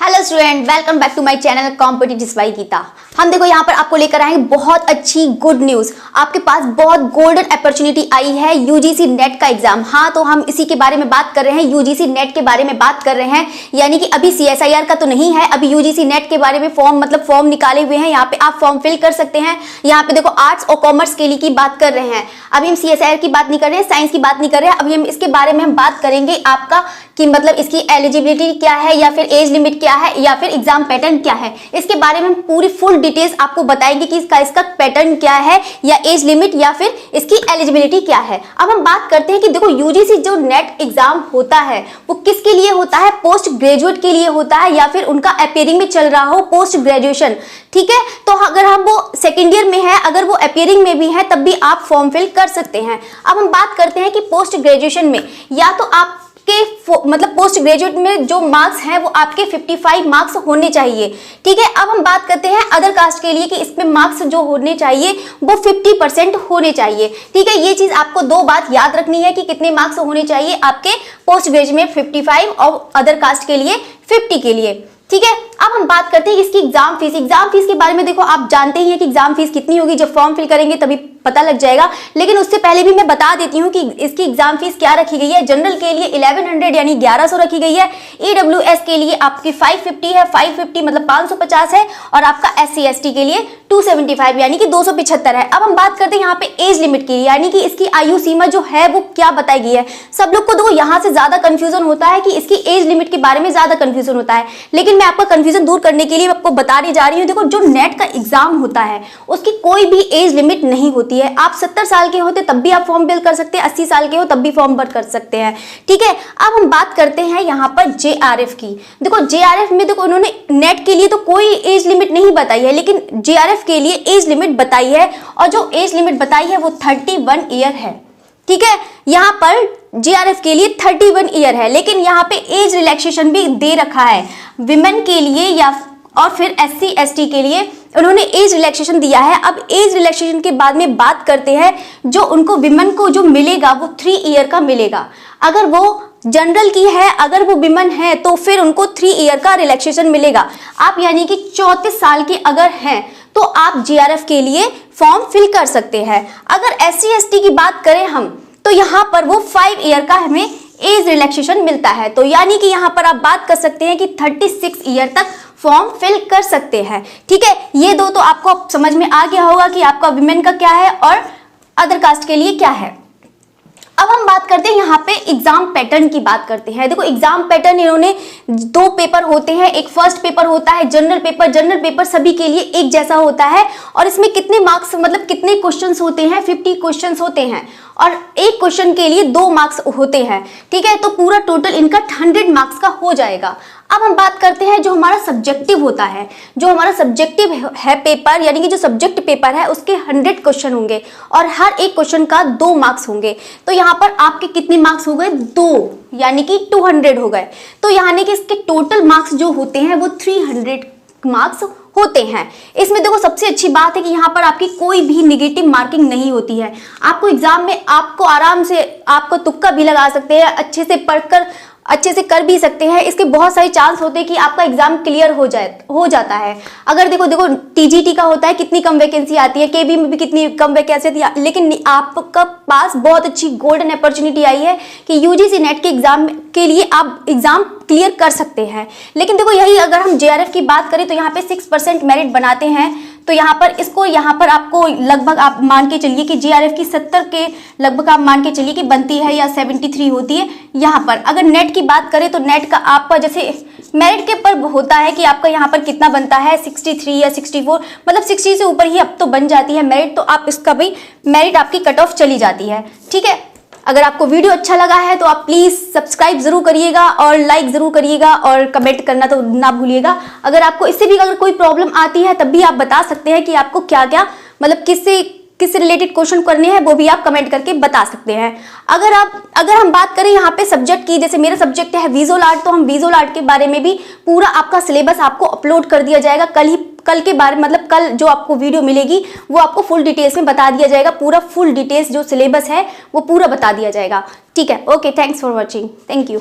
Hello student, welcome back to my channel competitive by Geeta. हम देखो यहाँ पर आपको लेकर आएंगे बहुत अच्छी गुड न्यूज़। आपके पास बहुत गोल्डन अपॉर्चुनिटी आई है यूजीसी नेट का एग्जाम। हाँ, तो हम इसी के बारे में बात कर रहे हैं, यूजीसी नेट के बारे में बात कर रहे हैं। यानी कि अभी सीएसआईआर का तो नहीं है, अभी यूजीसी नेट के बारे में फॉर्म निकाले हुए हैं। यहाँ पे आप फॉर्म फिल कर सकते हैं। यहाँ पे देखो आर्ट्स और कॉमर्स के लिए की बात कर रहे हैं। अभी हम सीएसआईआर की बात नहीं कर रहे हैं, साइंस की बात नहीं कर रहे हैं। अभी हम इसके बारे में हम बात करेंगे आपका कि मतलब इसकी एलिजिबिलिटी क्या है, या फिर एज लिमिट क्या है, या फिर एग्जाम पैटर्न क्या है। इसके बारे में हम पूरी फुल डिटेल्स आपको बताएंगे कि इसका पैटर्न क्या है, या एज लिमिट, या फिर इसकी एलिजिबिलिटी क्या है। अब हम बात करते हैं कि देखो यूजीसी जो नेट एग्जाम होता है वो किसके लिए होता है, पोस्ट ग्रेजुएट के लिए होता है, या फिर उनका अपियरिंग में चल रहा हो पोस्ट ग्रेजुएशन। ठीक है, तो अगर हम वो सेकेंड ईयर में है, अगर वो अपियरिंग में भी है, तब भी आप फॉर्म फिल कर सकते हैं। अब हम बात करते हैं कि पोस्ट ग्रेजुएशन में या तो आप मतलब पोस्ट ग्रेजुएट में जो मार्क्स हैं वो आपके 55 मार्क्स होने चाहिए। ठीक है, अब हम बात करते हैं अदर कास्ट के लिए कि इसमें मार्क्स जो होने चाहिए वो 50% होने चाहिए। ठीक है, ये चीज आपको दो बात याद रखनी है कि कितने मार्क्स होने चाहिए आपके पोस्ट ग्रेजुएट में 55 और अदर कास्ट के लिए 50 के लिए। ठीक है, अब हम बात करते हैं इसकी एग्जाम फीस के बारे में। देखो आप जानते ही हैं कि एग्जाम फीस कितनी होगी, जब फॉर्म फिल करेंगे तभी पता लग जाएगा। लेकिन उससे पहले भी मैं बता देती हूँ कि इसकी एग्जाम फीस क्या रखी गई है। जनरल के लिए 1100 यानी 1100 रखी गई है। ईडब्ल्यूएस के लिए आपकी 550 है, 550 मतलब 550 है, और आपका SC ST के लिए 275 यानी कि 275 है। अब हम बात करते हैं यहाँ पे एज लिमिट की, यानी कि इसकी आयु सीमा जो है वो क्या बताई गई है। सब लोग को देखो यहाँ से ज्यादा कंफ्यूजन होता है कि इसकी एज लिमिट के बारे में ज्यादा कंफ्यूजन होता है, लेकिन मैं आपका कंफ्यूजन दूर करने के लिए आपको बताने जा रही हूँ। देखो जो नेट का एग्जाम होता है उसकी कोई भी एज लिमिट नहीं होती है। आप 70 साल के होते तब भी आप फॉर्म फिल कर सकते हैं, 80 साल के हो तब भी फॉर्म भर कर सकते हैं। ठीक है, अब हम बात करते हैं यहाँ पर JRF की। देखो JRF में देखो उन्होंने नेट के लिए तो कोई एज लिमिट नहीं बताई है, लेकिन JRF के लिए एज लिमिट बताई है, और जो एज लिमिट बताई है वो 31 ईयर है। ठीक है, यहाँ पर JRF के लिए 31 ईयर है, लेकिन यहाँ पे एज रिलैक्सेशन भी दे रखा है विमेन के लिए या और फिर SC ST के लिए उन्होंने एज रिलैक्सेशन दिया है। अब एज रिलैक्सेशन के बाद में बात करते हैं, जो उनको विमेन को जो मिलेगा वो 3 ईयर का मिलेगा। अगर वो जनरल की है, अगर वो विमेन है, तो फिर उनको 3 ईयर का रिलैक्सेशन मिलेगा। आप यानी कि 34 साल के अगर हैं तो आप JRF के लिए फॉर्म फिल कर सकते हैं। अगर SC ST की बात करें हम, तो यहाँ पर वो 5 ईयर का हमें एज रिलैक्सेशन मिलता है। तो यानी कि यहाँ पर आप बात कर सकते हैं कि 36 ईयर तक फॉर्म फिल कर सकते हैं। ठीक है, ये दो तो आपको समझ में आ गया होगा कि आपका विमेन का क्या है और अदर कास्ट के लिए क्या है। अब हम बात करते हैं यहाँ पे एग्जाम पैटर्न की बात करते हैं। देखो एग्जाम पैटर्न इन्होंने 2 पेपर होते हैं, एक फर्स्ट पेपर होता है जनरल पेपर। जनरल पेपर सभी के लिए एक जैसा होता है, और इसमें कितने मार्क्स मतलब कितने क्वेश्चंस होते हैं, 50 क्वेश्चंस होते हैं, और एक क्वेश्चन के लिए 2 मार्क्स होते हैं। ठीक है, तो पूरा टोटल इनका 100 मार्क्स का हो जाएगा। अब हम बात करते हैं जो हमारा सब्जेक्टिव होता है, जो हमारा सब्जेक्टिव है पेपर, यानी कि जो सब्जेक्ट पेपर है उसके 100 क्वेश्चन होंगे, और हर एक क्वेश्चन का 2 मार्क्स होंगे। तो यहाँ पर आपके कितने मार्क्स हो गए, 2, यानी कि 200 हो गए। तो यानी कि इसके टोटल मार्क्स जो होते हैं वो 300 मार्क्स होते हैं। इसमें देखो सबसे अच्छी बात है कि यहाँ पर आपकी कोई भी नेगेटिव मार्किंग नहीं होती है। आपको एग्जाम में आपको आराम से आपको तुक्का भी लगा सकते हैं, अच्छे से पढ़कर अच्छे से कर भी सकते हैं। इसके बहुत सारे चांस होते हैं कि आपका एग्जाम क्लियर हो जाता है। अगर देखो TGT का होता है कितनी कम वैकेंसी आती है, KB में भी कितनी कम वैकेंसी आती है, लेकिन आपका पास बहुत अच्छी गोल्डन अपॉर्चुनिटी आई है कि यूजीसी नेट के एग्जाम के लिए आप एग्जाम क्लियर कर सकते हैं। लेकिन देखो यही अगर हम JRF की बात करें तो यहाँ पे 6% मेरिट बनाते हैं। तो यहाँ पर आपको लगभग आप मान के चलिए कि JRF की 70 के लगभग आप मान के चलिए कि बनती है, या 73 होती है। यहाँ पर अगर नेट की बात करें तो नेट का आपका जैसे मेरिट के पर होता है कि आपका यहाँ पर कितना बनता है, 63 या 64, मतलब 60 से ऊपर ही अब तो बन जाती है मेरिट, तो आप इसका भी मेरिट आपकी कट ऑफ चली जाती है। ठीक है, अगर आपको वीडियो अच्छा लगा है तो आप प्लीज सब्सक्राइब जरूर करिएगा और लाइक जरूर करिएगा, और कमेंट करना तो ना भूलिएगा। अगर आपको इससे भी अगर कोई प्रॉब्लम आती है तब भी आप बता सकते हैं कि आपको क्या क्या मतलब किससे रिलेटेड क्वेश्चन करने हैं, वो भी आप कमेंट करके बता सकते हैं। अगर हम बात करें यहाँ पे सब्जेक्ट की, जैसे मेरा सब्जेक्ट है विजुअल आर्ट, तो हम विजुअल आर्ट के बारे में भी पूरा आपका सिलेबस आपको अपलोड कर दिया जाएगा। कल के बारे मतलब कल जो आपको वीडियो मिलेगी वो आपको फुल डिटेल्स में बता दिया जाएगा। पूरा फुल डिटेल्स जो सिलेबस है वो पूरा बता दिया जाएगा। ठीक है, okay, thanks for watching, thank you.